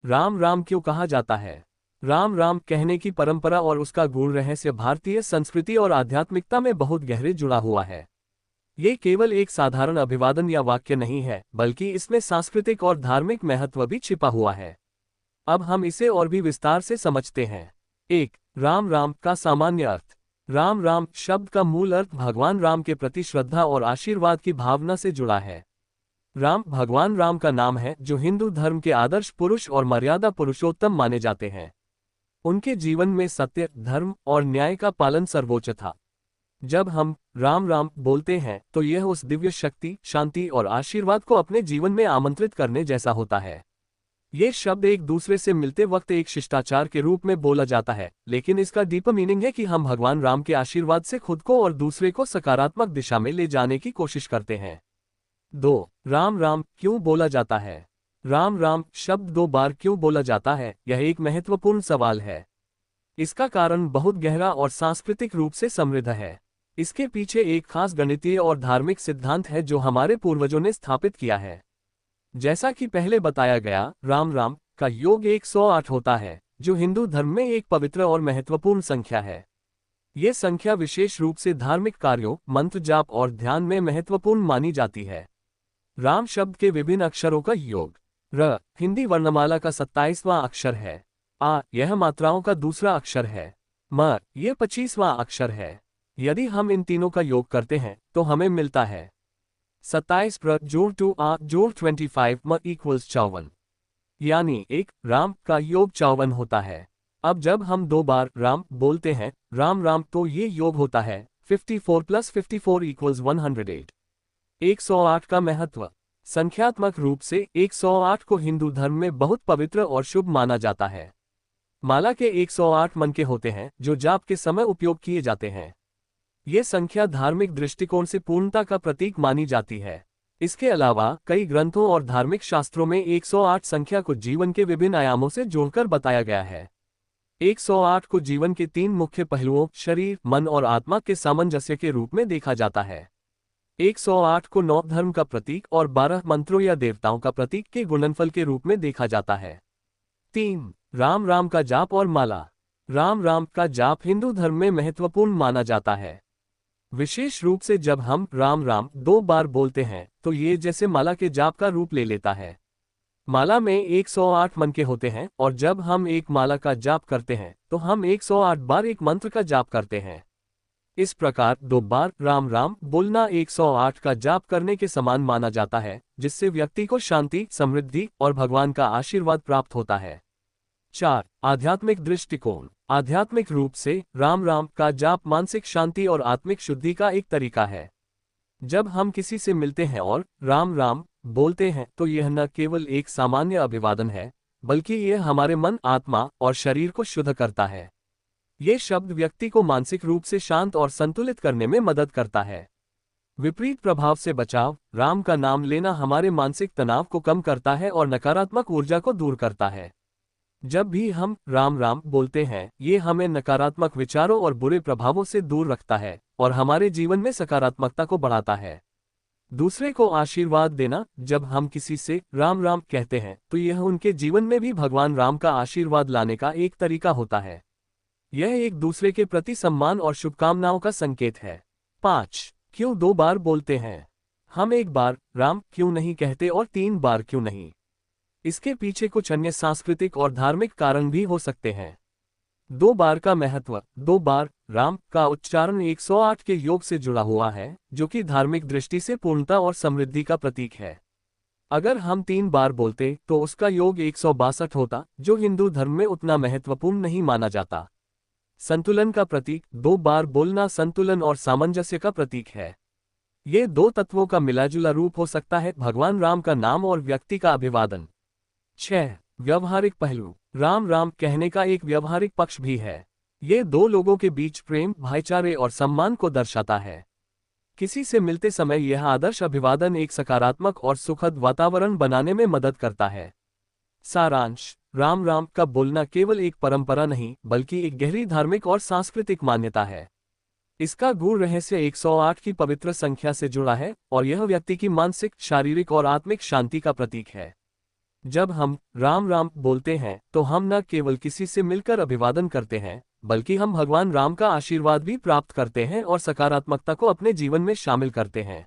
राम राम क्यों कहा जाता है? राम राम कहने की परंपरा और उसका गूढ़ रहस्य भारतीय संस्कृति और आध्यात्मिकता में बहुत गहरे जुड़ा हुआ है। ये केवल एक साधारण अभिवादन या वाक्य नहीं है, बल्कि इसमें सांस्कृतिक और धार्मिक महत्व भी छिपा हुआ है। अब हम इसे और भी विस्तार से समझते हैं। एक, राम राम का सामान्य अर्थ। राम राम शब्द का मूल अर्थ भगवान राम के प्रति श्रद्धा और आशीर्वाद की भावना से जुड़ा है। राम भगवान राम का नाम है, जो हिंदू धर्म के आदर्श पुरुष और मर्यादा पुरुषोत्तम माने जाते हैं। उनके जीवन में सत्य, धर्म और न्याय का पालन सर्वोच्च था। जब हम राम राम बोलते हैं तो यह उस दिव्य शक्ति, शांति और आशीर्वाद को अपने जीवन में आमंत्रित करने जैसा होता है। ये शब्द एक दूसरे से मिलते वक्त एक शिष्टाचार के रूप में बोला जाता है, लेकिन इसका डीपर मीनिंग है कि हम भगवान राम के आशीर्वाद से खुद को और दूसरे को सकारात्मक दिशा में ले जाने की कोशिश करते हैं। 2. राम राम क्यों बोला जाता है? राम राम शब्द 2 बार क्यों बोला जाता है, यह एक महत्वपूर्ण सवाल है। इसका कारण बहुत गहरा और सांस्कृतिक रूप से समृद्ध है। इसके पीछे एक खास गणितीय और धार्मिक सिद्धांत है जो हमारे पूर्वजों ने स्थापित किया है। जैसा कि पहले बताया गया, राम राम का योग 108 होता है, जो हिंदू धर्म में एक पवित्र और महत्वपूर्ण संख्या है। ये संख्या विशेष रूप से धार्मिक कार्यों, मंत्र जाप और ध्यान में महत्वपूर्ण मानी जाती है। राम शब्द के विभिन्न अक्षरों का योग। र हिंदी वर्णमाला का 27वां अक्षर है। आ यह मात्राओं का दूसरा अक्षर है। म यह 25वां अक्षर है। यदि हम इन तीनों का योग करते हैं तो हमें मिलता है 27 प्र जोड़ 2 आ जोड़ 25 म इक्वल्स 54, यानी एक राम का योग 54 होता है। अब जब हम 2 बार राम बोलते हैं, राम राम, तो ये योग होता है 54 प्लस 54 इक्वल्स 108। 108 का महत्व। संख्यात्मक रूप से 108 को हिंदू धर्म में बहुत पवित्र और शुभ माना जाता है। माला के 108 मनके होते हैं जो जाप के समय उपयोग किए जाते हैं। ये संख्या धार्मिक दृष्टिकोण से पूर्णता का प्रतीक मानी जाती है। इसके अलावा कई ग्रंथों और धार्मिक शास्त्रों में 108 संख्या को जीवन के विभिन्न आयामों से जोड़कर बताया गया है। 108 को जीवन के 3 मुख्य पहलुओं, शरीर, मन और आत्मा के सामंजस्य के रूप में देखा जाता है। 108 को 9 धर्म का प्रतीक और 12 मंत्रों या देवताओं का प्रतीक के गुणनफल के रूप में देखा जाता है। 3. राम राम का जाप और माला। राम राम का जाप हिंदू धर्म में महत्वपूर्ण माना जाता है। विशेष रूप से जब हम राम राम 2 बार बोलते हैं तो ये जैसे माला के जाप का रूप ले लेता है। माला में 108 मनके होते हैं और जब हम एक माला का जाप करते हैं तो हम 108 बार एक मंत्र का जाप करते हैं। इस प्रकार 2 बार राम राम बोलना 108 का जाप करने के समान माना जाता है, जिससे व्यक्ति को शांति, समृद्धि और भगवान का आशीर्वाद प्राप्त होता है। 4. आध्यात्मिक दृष्टिकोण। आध्यात्मिक रूप से राम राम का जाप मानसिक शांति और आत्मिक शुद्धि का एक तरीका है। जब हम किसी से मिलते हैं और राम राम बोलते हैं तो यह न केवल एक सामान्य अभिवादन है, बल्कि यह हमारे मन, आत्मा और शरीर को शुद्ध करता है। ये शब्द व्यक्ति को मानसिक रूप से शांत और संतुलित करने में मदद करता है। विपरीत प्रभाव से बचाव। राम का नाम लेना हमारे मानसिक तनाव को कम करता है और नकारात्मक ऊर्जा को दूर करता है। जब भी हम राम राम बोलते हैं, ये हमें नकारात्मक विचारों और बुरे प्रभावों से दूर रखता है और हमारे जीवन में सकारात्मकता को बढ़ाता है। दूसरे को आशीर्वाद देना। जब हम किसी से राम राम कहते हैं तो यह उनके जीवन में भी भगवान राम का आशीर्वाद लाने का एक तरीका होता है। यह एक दूसरे के प्रति सम्मान और शुभकामनाओं का संकेत है। 5. क्यों 2 बार बोलते हैं? हम 1 बार राम क्यों नहीं कहते और 3 बार क्यों नहीं? इसके पीछे कुछ अन्य सांस्कृतिक और धार्मिक कारण भी हो सकते हैं। 2 बार का महत्व। 2 बार राम का उच्चारण 108 के योग से जुड़ा हुआ है, जो कि धार्मिक दृष्टि से पूर्णता और समृद्धि का प्रतीक है। अगर हम 3 बार बोलते तो उसका योग 162 होता, जो हिंदू धर्म में उतना महत्वपूर्ण नहीं माना जाता। संतुलन का प्रतीक। 2 बार बोलना संतुलन और सामंजस्य का प्रतीक है। ये 2 तत्वों का मिलाजुला रूप हो सकता है, भगवान राम का नाम और व्यक्ति का अभिवादन। 6. व्यवहारिक पहलू। राम राम कहने का एक व्यवहारिक पक्ष भी है। ये 2 लोगों के बीच प्रेम, भाईचारे और सम्मान को दर्शाता है। किसी से मिलते समय यह आदर्श अभिवादन एक सकारात्मक और सुखद वातावरण बनाने में मदद करता है। सारांश। राम राम का बोलना केवल एक परंपरा नहीं, बल्कि एक गहरी धार्मिक और सांस्कृतिक मान्यता है। इसका गूढ़ रहस्य 108 की पवित्र संख्या से जुड़ा है और यह व्यक्ति की मानसिक, शारीरिक और आत्मिक शांति का प्रतीक है। जब हम राम राम बोलते हैं तो हम न केवल किसी से मिलकर अभिवादन करते हैं, बल्कि हम भगवान राम का आशीर्वाद भी प्राप्त करते हैं और सकारात्मकता को अपने जीवन में शामिल करते हैं।